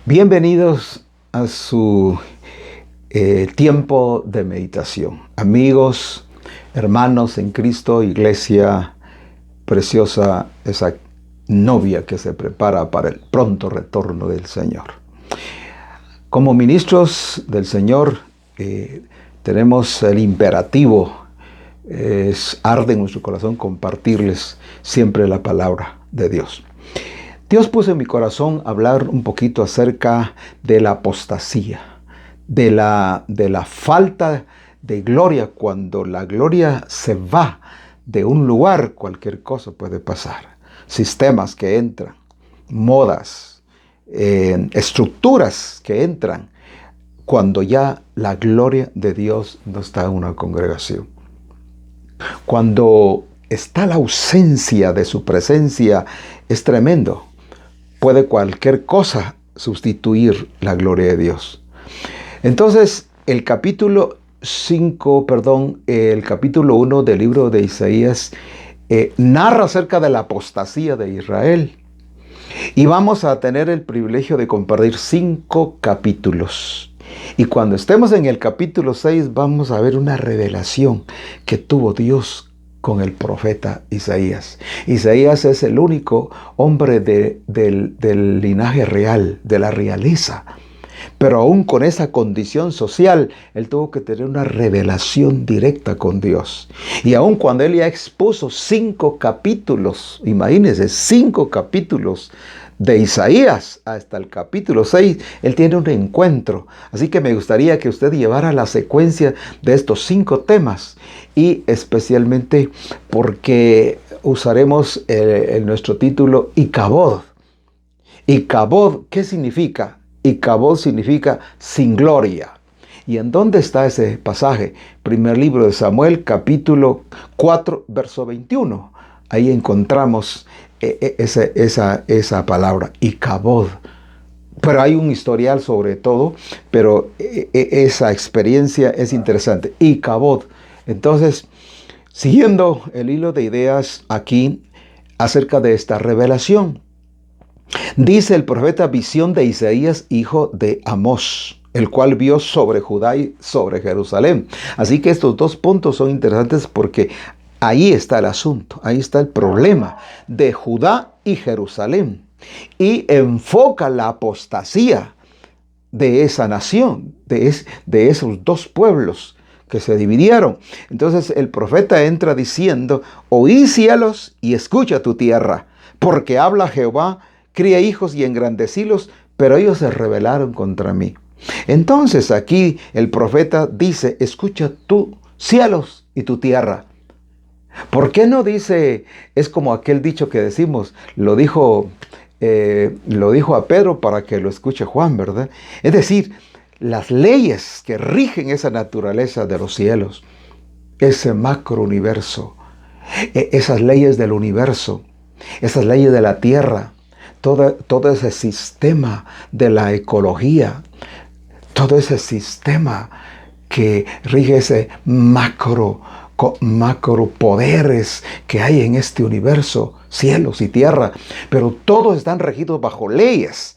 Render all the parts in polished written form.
Bienvenidos a su tiempo de meditación. Amigos, hermanos en Cristo, iglesia preciosa, esa novia que se prepara para el pronto retorno del Señor. Como ministros del Señor, tenemos el imperativo, arde en nuestro corazón compartirles siempre la palabra de Dios. Dios puso en mi corazón hablar un poquito acerca de la apostasía, de la falta de gloria. Cuando la gloria se va de un lugar, cualquier cosa puede pasar. Sistemas que entran, modas, estructuras que entran, cuando ya la gloria de Dios no está en una congregación. Cuando está la ausencia de su presencia, es tremendo. Puede cualquier cosa sustituir la gloria de Dios. Entonces, el capítulo 1 del libro de Isaías narra acerca de la apostasía de Israel. Y vamos a tener el privilegio de compartir 5 capítulos. Y cuando estemos en el capítulo 6, vamos a ver una revelación que tuvo Dios con el profeta Isaías. Isaías es el único hombre del linaje real, de la realeza. Pero aún con esa condición social, él tuvo que tener una revelación directa con Dios. Y aún cuando él ya expuso 5 capítulos, imagínense, 5 capítulos de Isaías hasta el capítulo 6, él tiene un encuentro. Así que me gustaría que usted llevara la secuencia de estos 5 temas. Y especialmente porque usaremos nuestro título Icabod. Icabod, ¿qué significa? Icabod significa sin gloria. ¿Y en dónde está ese pasaje? Primer libro de Samuel, capítulo 4, verso 21. Ahí encontramos esa palabra, Icabod. Pero hay un historial sobre todo, pero esa experiencia es interesante. Icabod. Entonces, siguiendo el hilo de ideas aquí acerca de esta revelación, dice el profeta: visión de Isaías, hijo de Amós, el cual vio sobre Judá y sobre Jerusalén. Así que estos 2 puntos son interesantes porque ahí está el asunto, ahí está el problema de Judá y Jerusalén. Y enfoca la apostasía de esa nación, de esos 2 pueblos que se dividieron. Entonces el profeta entra diciendo: oí cielos y escucha tu tierra, porque habla Jehová, cría hijos y engrandecílos, pero ellos se rebelaron contra mí. Entonces aquí el profeta dice: escucha tú cielos y tu tierra. ¿Por qué no dice? Es como aquel dicho que decimos, lo dijo a Pedro para que lo escuche Juan, ¿verdad? Es decir, las leyes que rigen esa naturaleza de los cielos, ese macrouniverso, esas leyes del universo, esas leyes de la tierra, todo ese sistema de la ecología, todo ese sistema que rige ese macro poderes que hay en este universo, cielos y tierra, pero todos están regidos bajo leyes,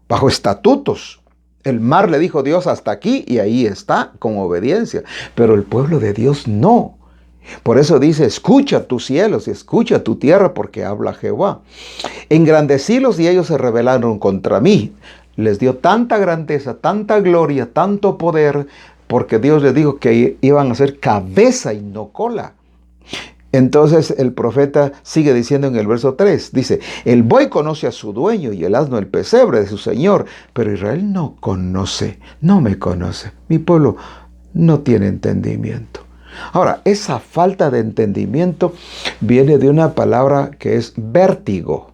bajo estatutos. El mar le dijo Dios hasta aquí y ahí está con obediencia, pero el pueblo de Dios no. Por eso dice: escucha tus cielos y escucha tu tierra, porque habla Jehová. Engrandecílos y ellos se rebelaron contra mí. Les dio tanta grandeza, tanta gloria, tanto poder, porque Dios les dijo que iban a ser cabeza y no cola. Entonces el profeta sigue diciendo en el verso 3, dice: el buey conoce a su dueño y el asno el pesebre de su señor, pero Israel no me conoce. Mi pueblo no tiene entendimiento. Ahora, esa falta de entendimiento viene de una palabra que es vértigo.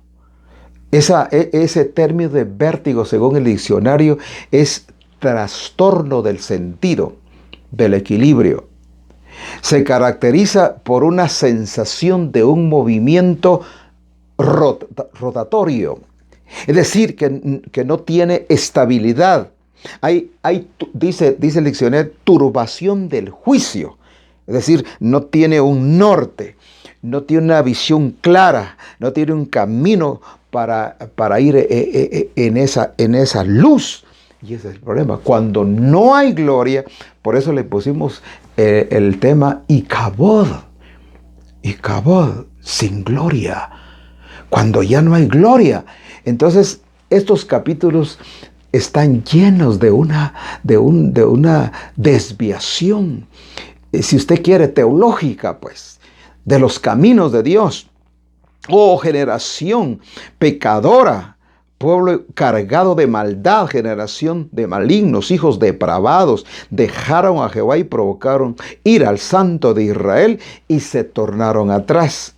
Ese término de vértigo, según el diccionario, es trastorno del sentido, del equilibrio. Se caracteriza por una sensación de un movimiento rotatorio. Es decir, que no tiene estabilidad. Dice el diccionario, turbación del juicio. Es decir, no tiene un norte. no tiene una visión clara, no tiene un camino para ir en esa luz. Y ese es el problema. Cuando no hay gloria, por eso le pusimos el tema Icabod. Icabod, sin gloria. Cuando ya no hay gloria. Entonces, estos capítulos están llenos de una desviación, si usted quiere, teológica, pues, de los caminos de Dios. Oh, generación pecadora, pueblo cargado de maldad, generación de malignos, hijos depravados, dejaron a Jehová y provocaron ira al Santo de Israel y se tornaron atrás.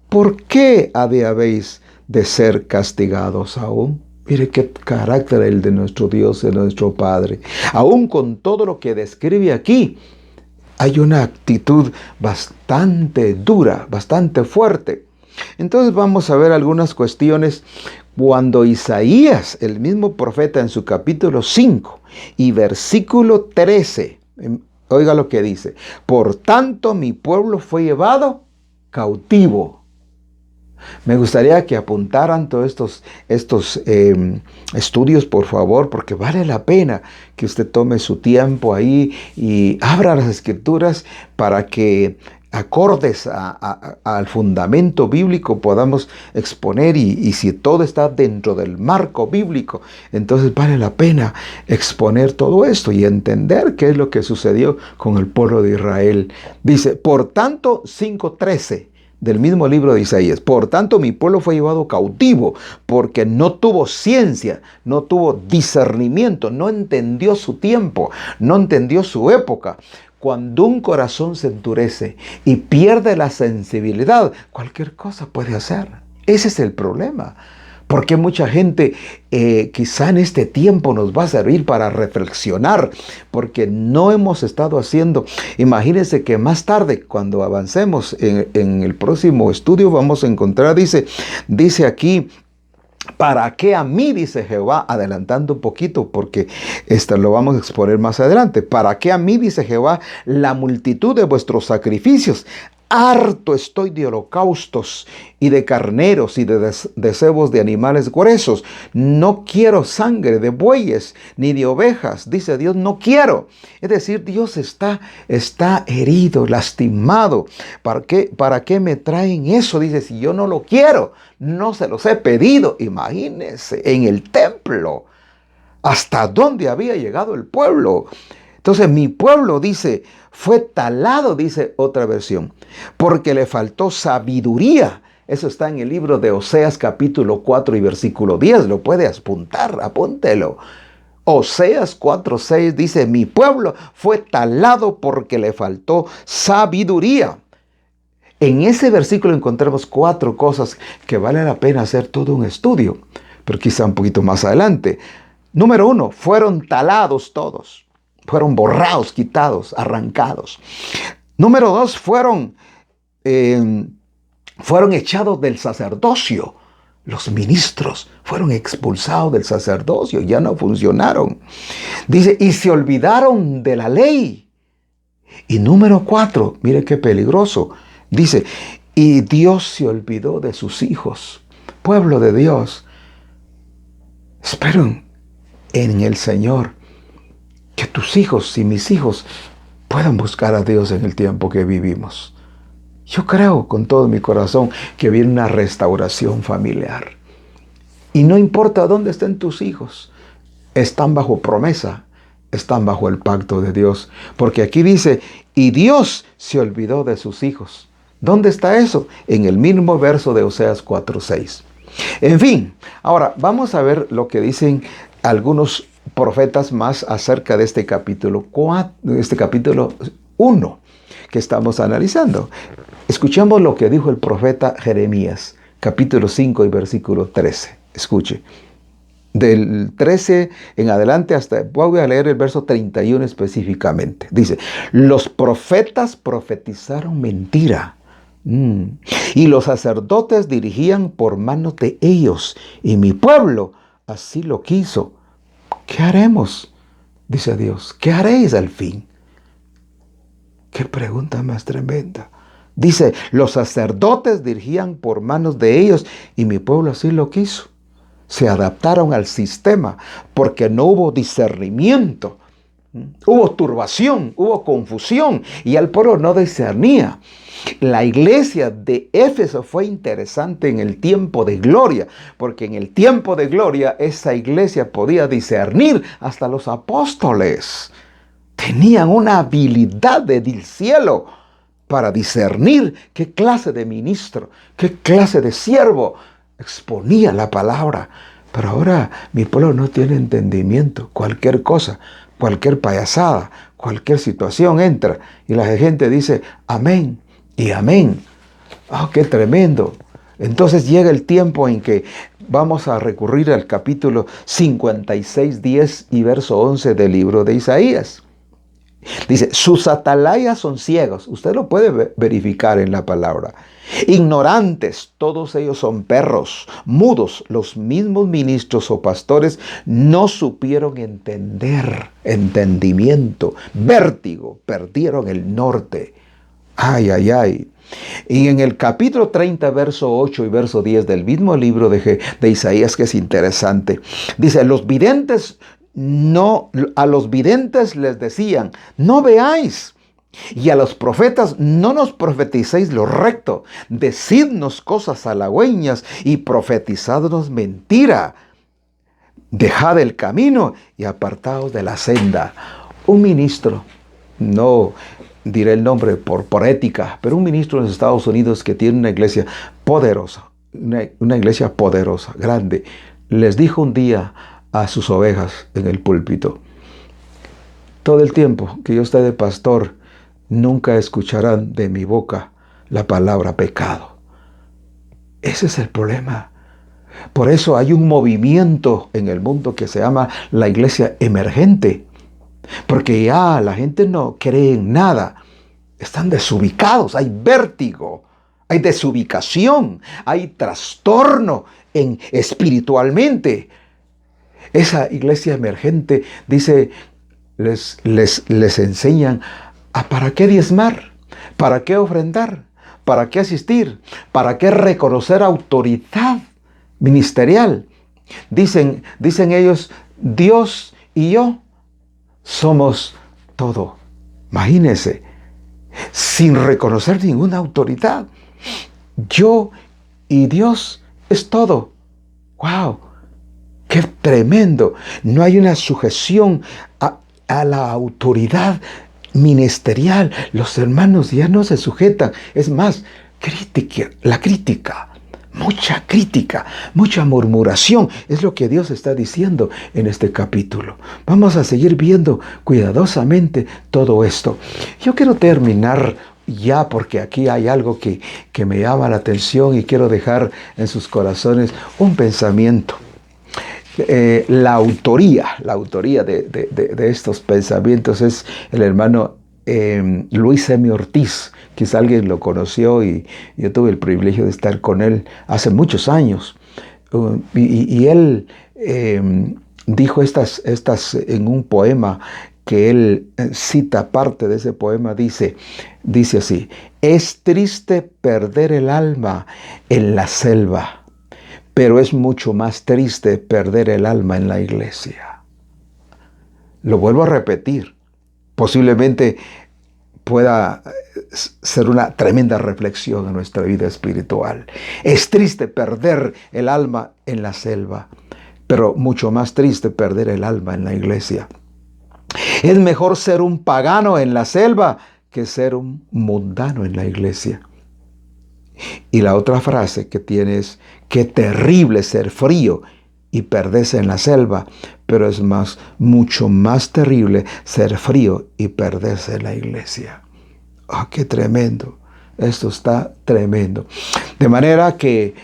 ¿Por qué habéis de ser castigados aún? Mire qué carácter el de nuestro Dios, de nuestro Padre. Aún con todo lo que describe aquí, hay una actitud bastante dura, bastante fuerte. Entonces vamos a ver algunas cuestiones. Cuando Isaías, el mismo profeta, en su capítulo 5 y versículo 13, oiga lo que dice: por tanto mi pueblo fue llevado cautivo. Me gustaría que apuntaran todos estos estudios, por favor, porque vale la pena que usted tome su tiempo ahí y abra las escrituras para que, acordes al fundamento bíblico, podamos exponer y si todo está dentro del marco bíblico, entonces vale la pena exponer todo esto y entender qué es lo que sucedió con el pueblo de Israel. Dice, por tanto, 5:13 del mismo libro de Isaías: por tanto mi pueblo fue llevado cautivo porque no tuvo ciencia, no tuvo discernimiento, no entendió su tiempo, no entendió su época. Cuando un corazón se endurece y pierde la sensibilidad, cualquier cosa puede hacer. Ese es el problema. Porque mucha gente quizá en este tiempo nos va a servir para reflexionar, porque no hemos estado haciendo. Imagínense que más tarde, cuando avancemos en el próximo estudio, vamos a encontrar, dice aquí, ¿para qué a mí? Dice Jehová, adelantando un poquito, porque esto lo vamos a exponer más adelante. ¿Para qué a mí? Dice Jehová, la multitud de vuestros sacrificios. Harto estoy de holocaustos y de carneros y de cebos de animales gruesos. No quiero sangre de bueyes ni de ovejas. Dice Dios, no quiero. Es decir, Dios está herido, lastimado. ¿Para qué me traen eso? Dice, si yo no lo quiero, no se los he pedido. Imagínense, en el templo, hasta dónde había llegado el pueblo. Entonces mi pueblo, dice, fue talado, dice otra versión, porque le faltó sabiduría. Eso está en el libro de Oseas capítulo 4 y versículo 10. Lo puede apuntar, apúntelo. Oseas 4:6 dice, mi pueblo fue talado porque le faltó sabiduría. En ese versículo encontramos 4 cosas que vale la pena hacer todo un estudio, pero quizá un poquito más adelante. Número 1, fueron talados todos. Fueron borrados, quitados, arrancados. Número 2, fueron echados del sacerdocio. Los ministros fueron expulsados del sacerdocio, ya no funcionaron. Dice, y se olvidaron de la ley. Y número 4, mire qué peligroso. Dice, y Dios se olvidó de sus hijos. Pueblo de Dios, esperen en el Señor. Que tus hijos y mis hijos puedan buscar a Dios en el tiempo que vivimos. Yo creo con todo mi corazón que viene una restauración familiar. Y no importa dónde estén tus hijos, están bajo promesa, están bajo el pacto de Dios. Porque aquí dice, y Dios se olvidó de sus hijos. ¿Dónde está eso? En el mismo verso de Oseas 4:6. En fin, ahora vamos a ver lo que dicen algunos profetas más acerca de este capítulo 1 que estamos analizando. Escuchemos lo que dijo el profeta Jeremías, capítulo 5 y versículo 13. Escuche. Del 13 en adelante voy a leer el verso 31 específicamente. Dice, los profetas profetizaron mentira. Y los sacerdotes dirigían por manos de ellos. Y mi pueblo así lo quiso. ¿Qué haremos? Dice Dios. ¿Qué haréis al fin? Qué pregunta más tremenda. Dice, los sacerdotes dirigían por manos de ellos y mi pueblo así lo quiso. Se adaptaron al sistema porque no hubo discernimiento. Hubo turbación, hubo confusión y el pueblo no discernía. La iglesia de Éfeso fue interesante en el tiempo de gloria, porque en el tiempo de gloria esa iglesia podía discernir hasta los apóstoles. Tenían una habilidad del cielo para discernir qué clase de ministro, qué clase de siervo exponía la palabra. Pero ahora mi pueblo no tiene entendimiento. Cualquier cosa, cualquier payasada, cualquier situación entra y la gente dice amén y amén. ¡Oh, qué tremendo! Entonces llega el tiempo en que vamos a recurrir al capítulo 56, 10 y verso 11 del libro de Isaías. Dice, sus atalayas son ciegos. Usted lo puede verificar en la palabra. Ignorantes, todos ellos son perros. Mudos, los mismos ministros o pastores no supieron entendimiento. Vértigo, perdieron el norte. Ay, ay, ay. Y en el capítulo 30, verso 8 y verso 10 del mismo libro de Isaías, que es interesante, dice, a los videntes les decían, no veáis. Y a los profetas, no nos profeticéis lo recto. Decidnos cosas halagüeñas y profetizadnos mentira. Dejad el camino y apartaos de la senda. Un ministro, no diré el nombre por ética, pero un ministro en los Estados Unidos que tiene una iglesia poderosa, una iglesia poderosa, grande, les dijo un día a sus ovejas en el púlpito, todo el tiempo que yo esté de pastor, nunca escucharán de mi boca la palabra pecado. Ese es el problema. Por eso hay un movimiento en el mundo que se llama la iglesia emergente. Porque ya la gente no cree en nada. Están desubicados, hay vértigo, hay desubicación, hay trastorno espiritualmente. Esa iglesia emergente, dice, les enseñan a para qué diezmar, para qué ofrendar, para qué asistir, para qué reconocer autoridad ministerial. Dicen ellos, Dios y yo somos todo. Imagínense, sin reconocer ninguna autoridad. Yo y Dios es todo. ¡Wow! ¡Qué tremendo! No hay una sujeción a la autoridad ministerial. Los hermanos ya no se sujetan. Es más, la crítica. Mucha crítica, mucha murmuración, es lo que Dios está diciendo en este capítulo. Vamos a seguir viendo cuidadosamente todo esto. Yo quiero terminar ya porque aquí hay algo que me llama la atención y quiero dejar en sus corazones un pensamiento. La autoría de estos pensamientos es el hermano Luis M. Ortiz. Quizá alguien lo conoció y yo tuve el privilegio de estar con él hace muchos años. Y él dijo estas en un poema que él cita parte de ese poema, dice así: es triste perder el alma en la selva, pero es mucho más triste perder el alma en la iglesia. Lo vuelvo a repetir. Posiblemente pueda ser una tremenda reflexión en nuestra vida espiritual. Es triste perder el alma en la selva, pero mucho más triste perder el alma en la iglesia. Es mejor ser un pagano en la selva que ser un mundano en la iglesia. Y la otra frase que tiene es: qué terrible ser frío y perderse en la selva, pero es mucho más terrible ser frío y perderse en la iglesia. ¡Oh, qué tremendo! Esto está tremendo. De manera que,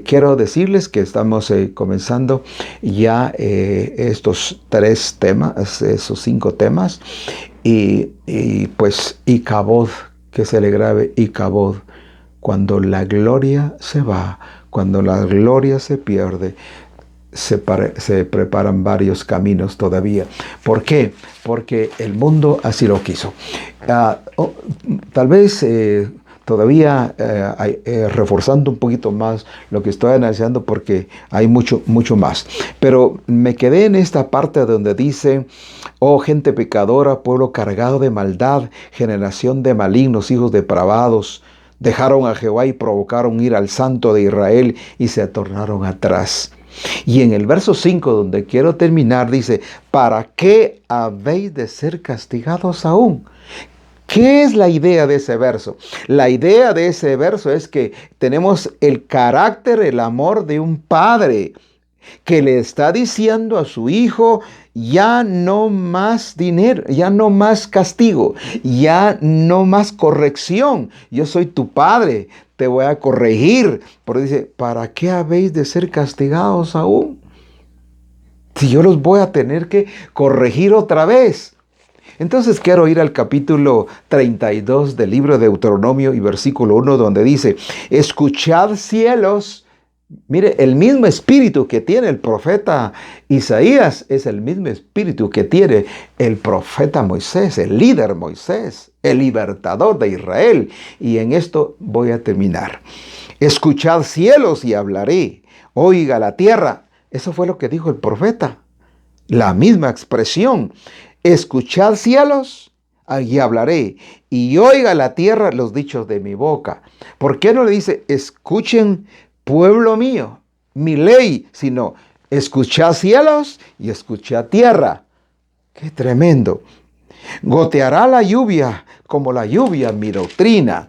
quiero decirles que estamos comenzando ya estos 3 temas, esos 5 temas, y Icabod, que se le grabe Icabod, cuando la gloria se va, cuando la gloria se pierde, se preparan varios caminos todavía. ¿Por qué? Porque el mundo así lo quiso. Tal vez todavía reforzando un poquito más lo que estoy analizando porque hay mucho más. Pero me quedé en esta parte donde dice, oh gente pecadora, pueblo cargado de maldad, generación de malignos, hijos depravados, dejaron a Jehová y provocaron ir al Santo de Israel y se tornaron atrás. Y en el verso 5, donde quiero terminar, dice, ¿para qué habéis de ser castigados aún? ¿Qué es la idea de ese verso? La idea de ese verso es que tenemos el carácter, el amor de un padre que le está diciendo a su hijo, ya no más dinero, ya no más castigo, ya no más corrección. Yo soy tu padre, te voy a corregir. Pero dice, ¿para qué habéis de ser castigados aún? Si yo los voy a tener que corregir otra vez. Entonces quiero ir al capítulo 32 del libro de Deuteronomio y versículo 1, donde dice, escuchad cielos. Mire, el mismo espíritu que tiene el profeta Isaías es el mismo espíritu que tiene el profeta Moisés, el líder Moisés, el libertador de Israel. Y en esto voy a terminar. Escuchad cielos y hablaré, oiga la tierra. Eso fue lo que dijo el profeta. La misma expresión. Escuchad cielos y hablaré, y oiga la tierra los dichos de mi boca. ¿Por qué no le dice, escuchen pueblo mío, mi ley, sino escuchad cielos y escuchad tierra? ¡Qué tremendo! Goteará la lluvia como la lluvia mi doctrina.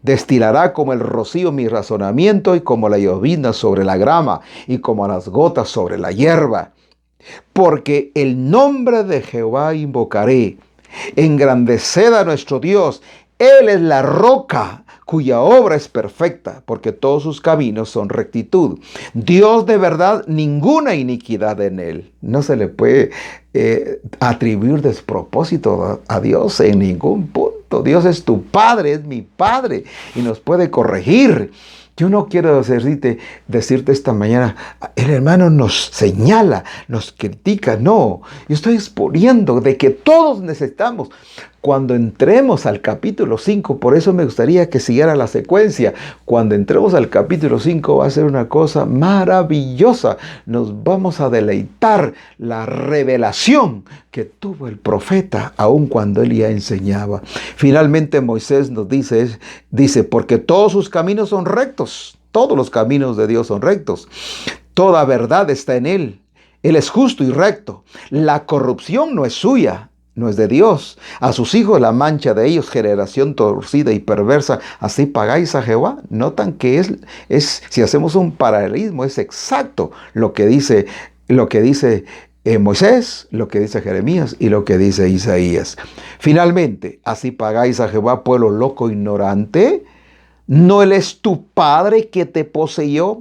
Destilará como el rocío mi razonamiento y como la llovizna sobre la grama y como las gotas sobre la hierba. Porque el nombre de Jehová invocaré. Engrandeced a nuestro Dios. Él es la roca cuya obra es perfecta, porque todos sus caminos son rectitud. Dios de verdad, ninguna iniquidad en él. No se le puede atribuir despropósito a Dios en ningún punto. Dios es tu Padre, es mi Padre, y nos puede corregir. Yo no quiero decirte esta mañana, el hermano nos señala, nos critica. No, yo estoy exponiendo de que todos necesitamos. Cuando entremos al capítulo 5, por eso me gustaría que siguiera la secuencia. Cuando entremos al capítulo 5 va a ser una cosa maravillosa. Nos vamos a deleitar la revelación que tuvo el profeta, aun cuando él ya enseñaba. Finalmente Moisés nos dice, porque todos sus caminos son rectos. Todos los caminos de Dios son rectos. Toda verdad está en él. Él es justo y recto. La corrupción no es suya. No es de Dios. A sus hijos la mancha de ellos, generación torcida y perversa, así pagáis a Jehová. Notan que si hacemos un paralelismo, es exacto lo que dice Moisés, lo que dice Jeremías y lo que dice Isaías. Finalmente, así pagáis a Jehová, pueblo loco, ignorante. ¿No Él es tu Padre que te poseyó?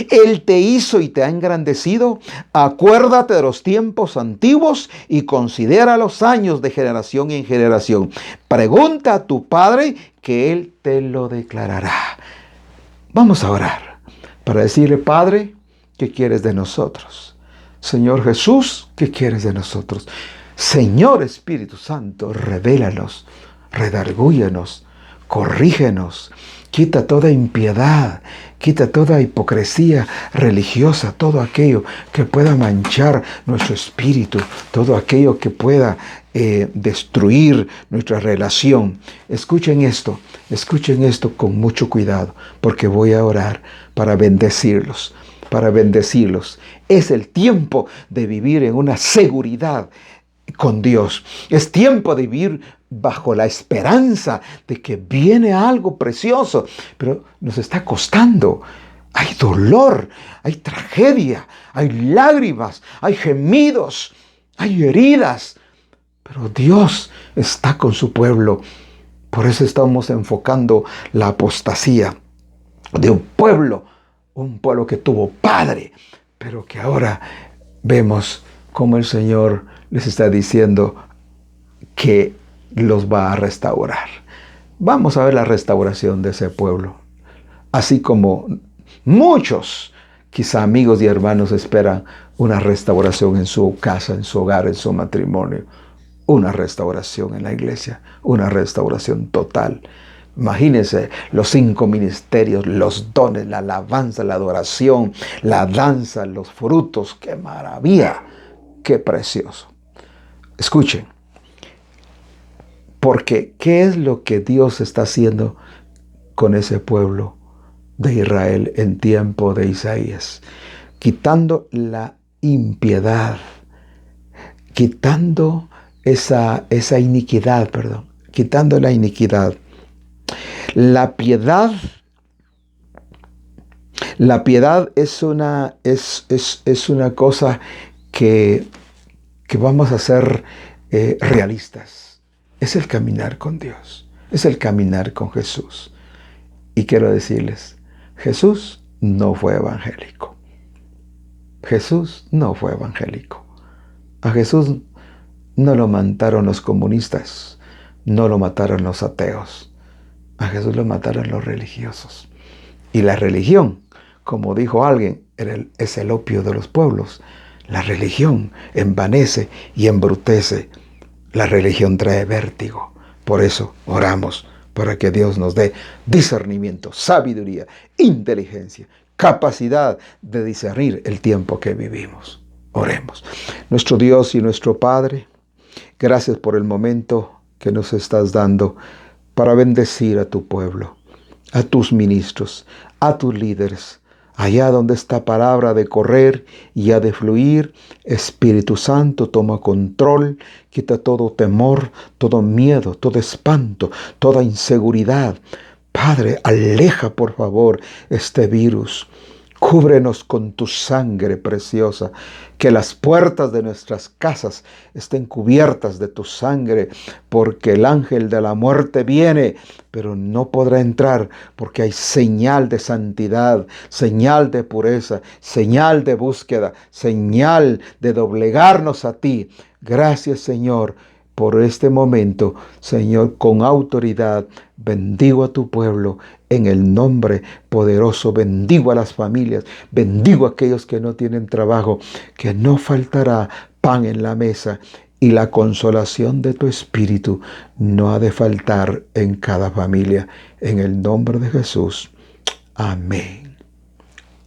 Él te hizo y te ha engrandecido. Acuérdate de los tiempos antiguos y considera los años de generación en generación. Pregunta a tu Padre que Él te lo declarará. Vamos a orar para decirle, Padre, ¿qué quieres de nosotros? Señor Jesús, ¿qué quieres de nosotros? Señor Espíritu Santo, revélanos, redargúyanos, corrígenos. Quita toda impiedad, quita toda hipocresía religiosa, todo aquello que pueda manchar nuestro espíritu, todo aquello que pueda destruir nuestra relación. Escuchen esto con mucho cuidado, porque voy a orar para bendecirlos. Es el tiempo de vivir en una seguridad con Dios. Es tiempo de vivir bajo la esperanza de que viene algo precioso, pero nos está costando. Hay dolor, hay tragedia, hay lágrimas, hay gemidos, hay heridas, pero Dios está con su pueblo. Por eso estamos enfocando la apostasía de un pueblo que tuvo padre, pero que ahora vemos como el Señor les está diciendo que los va a restaurar. Vamos a ver la restauración de ese pueblo. Así como muchos, quizá amigos y hermanos, esperan una restauración en su casa, en su hogar, en su matrimonio. Una restauración en la iglesia, una restauración total. Imagínense los 5 ministerios, los dones, la alabanza, la adoración, la danza, los frutos. ¡Qué maravilla! ¡Qué precioso! Escuchen, porque ¿qué es lo que Dios está haciendo con ese pueblo de Israel en tiempo de Isaías? Quitando la impiedad, quitando esa iniquidad, quitando la iniquidad. La piedad es una cosa que vamos a ser realistas. Es el caminar con Dios, es el caminar con Jesús. Y quiero decirles, Jesús no fue evangélico. Jesús no fue evangélico. A Jesús no lo mataron los comunistas, no lo mataron los ateos. A Jesús lo mataron los religiosos. Y la religión, como dijo alguien, es el opio de los pueblos. La religión envanece y embrutece. La religión trae vértigo. Por eso oramos para que Dios nos dé discernimiento, sabiduría, inteligencia, capacidad de discernir el tiempo que vivimos. Oremos. Nuestro Dios y nuestro Padre, gracias por el momento que nos estás dando para bendecir a tu pueblo, a tus ministros, a tus líderes. Allá donde esta palabra de correr y ha de fluir, Espíritu Santo, toma control, quita todo temor, todo miedo, todo espanto, toda inseguridad. Padre, aleja por favor este virus. Cúbrenos con tu sangre preciosa, que las puertas de nuestras casas estén cubiertas de tu sangre, porque el ángel de la muerte viene, pero no podrá entrar, porque hay señal de santidad, señal de pureza, señal de búsqueda, señal de doblegarnos a ti. Gracias, Señor, por este momento. Señor, con autoridad, bendigo a tu pueblo en el nombre poderoso. Bendigo a las familias, bendigo a aquellos que no tienen trabajo, que no faltará pan en la mesa y la consolación de tu Espíritu no ha de faltar en cada familia. En el nombre de Jesús. Amén.